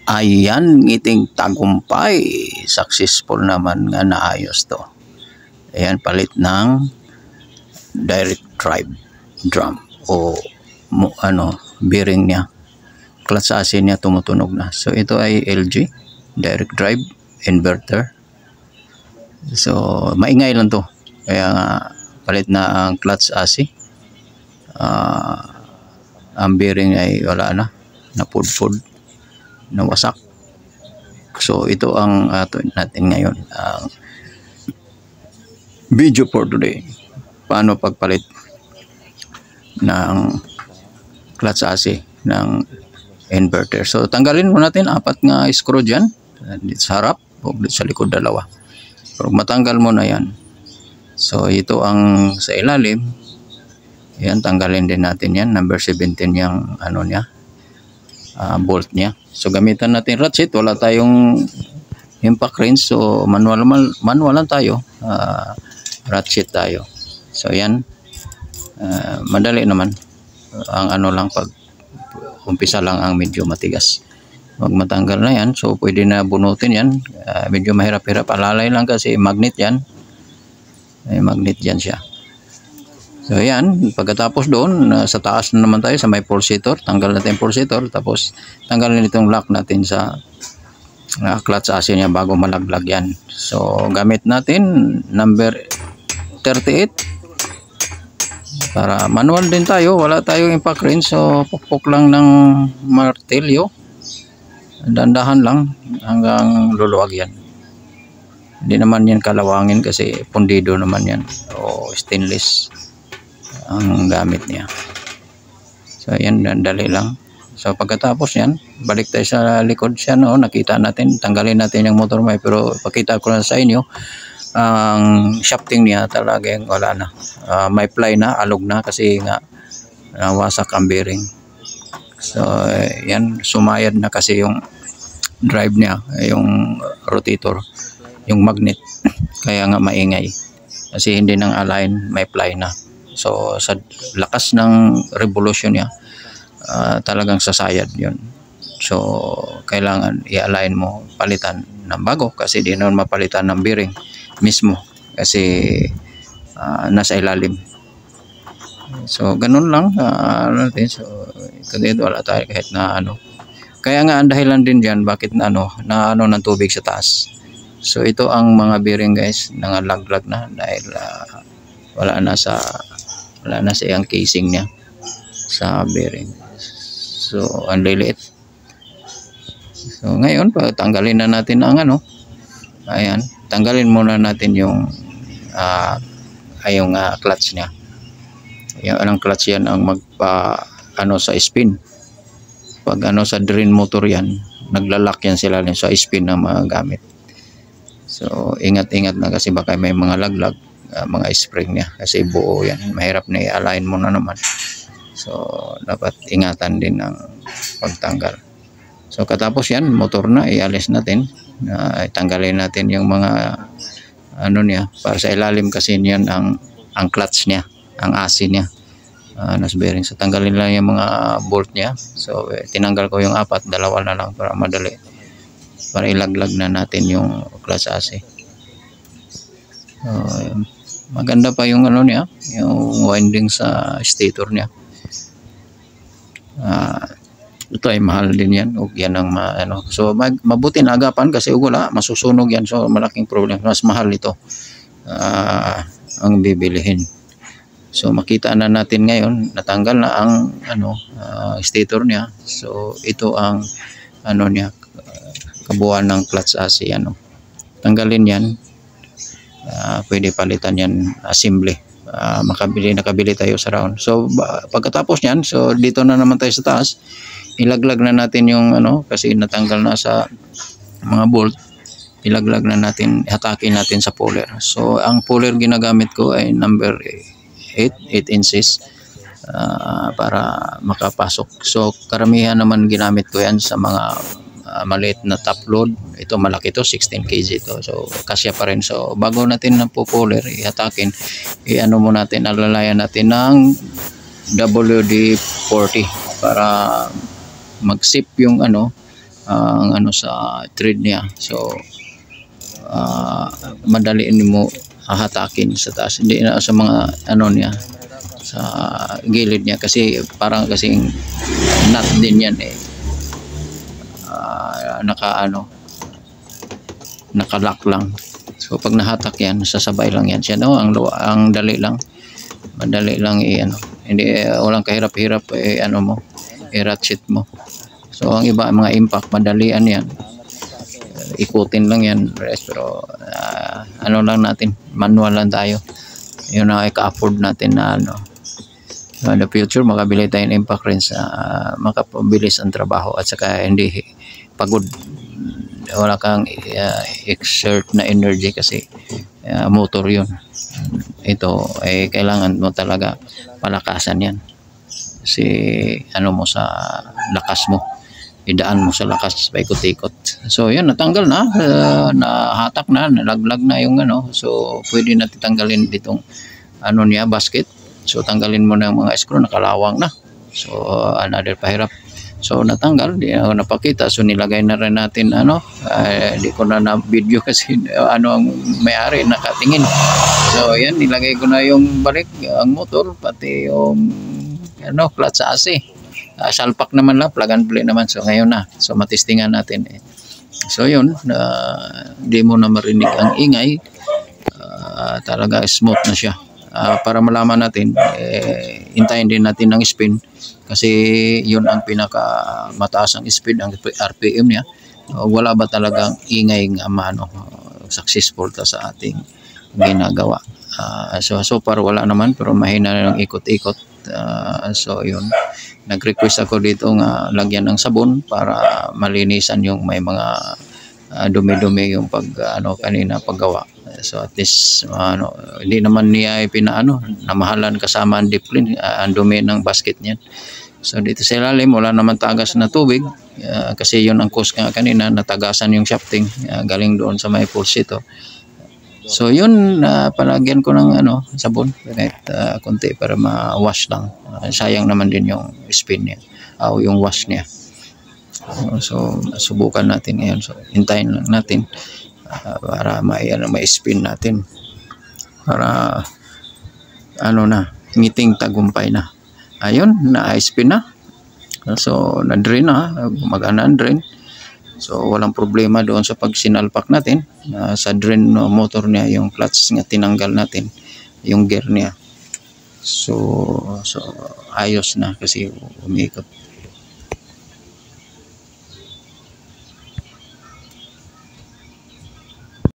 Ayan, ngiting tagumpay. Successful naman nga naayos to. Ayan, palit ng direct drive drum o bearing niya. Clutch asin niya tumutunog na. So ito ay LG direct drive inverter. So maingay lang to. Kaya nga palit na ang clutch asin. Ang bearing ay wala na. Napudpud. Nawasak. So ito ang natin ngayon ang video for today. Paano pagpalit ng clutch AC ng inverter. So tanggalin mo natin 4 nga screw dyan dito sa harap o dito sa likod 2. Pero matanggal mo na yan. So ito ang sa ilalim. Yan, tanggalin din natin yan. Number 17 yung niya, bolt niya. So gamitan natin ratchet, wala tayong impact wrench, so manual lang tayo, ratchet tayo. So yan, madali naman. Ang lang, pag umpisa lang ang medyo matigas. Wag matanggal na yan, so pwede na bunutin yan. Medyo mahirap-hirap, alalay lang kasi magnet yan. May magnet yan siya. So yan, pagkatapos doon, sa taas na naman tayo sa may pulsator. Tanggal natin yung pulsator, tapos tanggalin itong lock natin sa clutch AC niya bago malaglag yan. So gamit natin number 38. Para manual din tayo, wala tayong impact wrench, so pukpok lang ng martilyo. Dandahan lang hanggang luluwag yan. Hindi naman yan kalawangin kasi pundido naman yan o stainless ang gamit niya. So yan, dali lang. So pagkatapos yan, balik tayo sa likod siya, nakita natin, tanggalin natin yung motor may, pero pakita ko na sa inyo ang shafting niya talagang wala na. May ply na, alog na kasi nga nawasak ang bearing. So yan, sumayad na kasi yung drive niya, yung rotator, yung magnet. Kaya nga maingay kasi hindi nang align, may ply na. So sa lakas ng revolution niya, talagang sasayad yun. So kailangan i-align mo, palitan ng bago kasi di naman mapalitan ng bearing mismo kasi nasa ilalim. So ganun lang natin. So kasi wala tayo kahit na Kaya nga ang dahilan din diyan bakit ng tubig sa taas. So ito ang mga bearing guys, nangalaglag na dahil wala na sa iyang casing niya sa bearing. So ang liliit. So ngayon tanggalin na natin ang ayan, tanggalin muna natin yung clutch niya. Yung clutch yan ang magpa sa spin. Pag sa drain motor yan, naglalak yan sila sa spin ng mga gamit. So ingat-ingat na kasi baka may mga laglag, mga spring niya kasi buo yan, mahirap na i-align mo na naman. So dapat ingatan din ang pagtanggal. So katapos yan, motor na, ialis natin, tanggalin natin yung mga niya, para sa ilalim kasi niyan ang clutch niya, ang AC niya, nasa bearing. So tanggalin lang yung mga bolt niya. So tinanggal ko yung 4, 2 na lang para madali, para ilaglag na natin yung clutch AC. Maganda pa yung niya, yung winding sa stator niya. Ito ay mahal din yan, o yan ang so mabuti na agapan kasi wala masusunog yan, so malaking problem, mas mahal ito ang bibilihin. So makita na natin ngayon, natanggal na ang stator niya. So ito ang niya, kabuuan ng clutch AC. Tanggalin yan, pwede palitan yan, assembly. Nakabili tayo sa round. So pagkatapos yan, so dito na naman tayo sa taas, ilaglag na natin yung kasi natanggal na sa mga bolt, ilaglag na natin, hatakin natin sa puller. So ang puller ginagamit ko ay number 8 inches para makapasok. So karamihan naman ginamit ko yan sa mga maliit na top load. Ito malaki to, 16 kg to. So kasya pa rin. So bago natin na pupuller, ihatakin, mo natin, alalayan natin ng WD-40 para mag-sip yung ang ano sa thread niya. So madali mo hahatakin sa taas, hindi na sa mga ano niya sa gilid niya, kasi parang kasing nut din yan eh, nakalock lang. So pag nahatak yan, sasabay lang yan siya, no? Ang dali lang, madali lang ano, hindi walang kahirap-hirap ano mo, i-ratchet mo. So ang iba mga impact madalian yan, ikutin lang yan, pero ano lang natin, manual lang tayo, yun ang ika-afford natin na ano. So in the future makabili tayo ng impact wrench, makapabilis ang trabaho at saka hindi pagod, wala kang exert na energy kasi motor yun. Ito ay kailangan mo talaga palakasan yan, kasi ano mo sa lakas mo, idaan mo sa lakas, paikot-ikot. So yan, natanggal na, nahatak na, nalaglag na yung ano. So pwede natin tanggalin ditong ano niya, basket. So tanggalin mo na yung mga screw, nakalawang na. So another pahirap. So natanggal, di ako napakita. So nilagay na rin natin ano, di ko na video kasi ano ang may-ari nakatingin. So yan, nilagay ko na yung balik, ang motor, pati yung ano, clutch sa AC. Salpak naman lang, plug and play naman. So ngayon na, so matistingan natin eh. So yun, di mo na marinig ang ingay, talaga smooth na siya. Para malaman natin, hintayin din natin ng spin, kasi yun ang pinaka mataas ang speed, ang RPM niya. Wala ba talagang ingay ng ano, successful ta sa ating ginagawa. So far wala naman, pero mahina na ng ikot-ikot. So yun, nag-request ako dito nga lagyan ng sabon para malinisan yung may mga dumi-dumi yung pag ano kanina paggawa. So at least ano, hindi naman niya pinaano, namahalan kasama ang deep clean, ang dumi ng basket niyan. So dito sa ilalim wala naman tagas na tubig, kasi yun ang cause nga kanina, natagasan yung shafting galing doon sa may pulsito. So yun, palagyan ko ng ano, sabon kahit konti para ma-wash lang. Sayang naman din yung spin niya o yung wash niya. So subukan natin ngayon. So hintayin lang natin para ma-spin natin, para ano na, ngiting tagumpay na. Ayun, na-spin na. So na-drain na, gumagana ang drain. So walang problema doon sa pag sinalpak natin sa drain motor niya, yung clutch nga tinanggal natin, yung gear niya. So ayos na kasi umikot.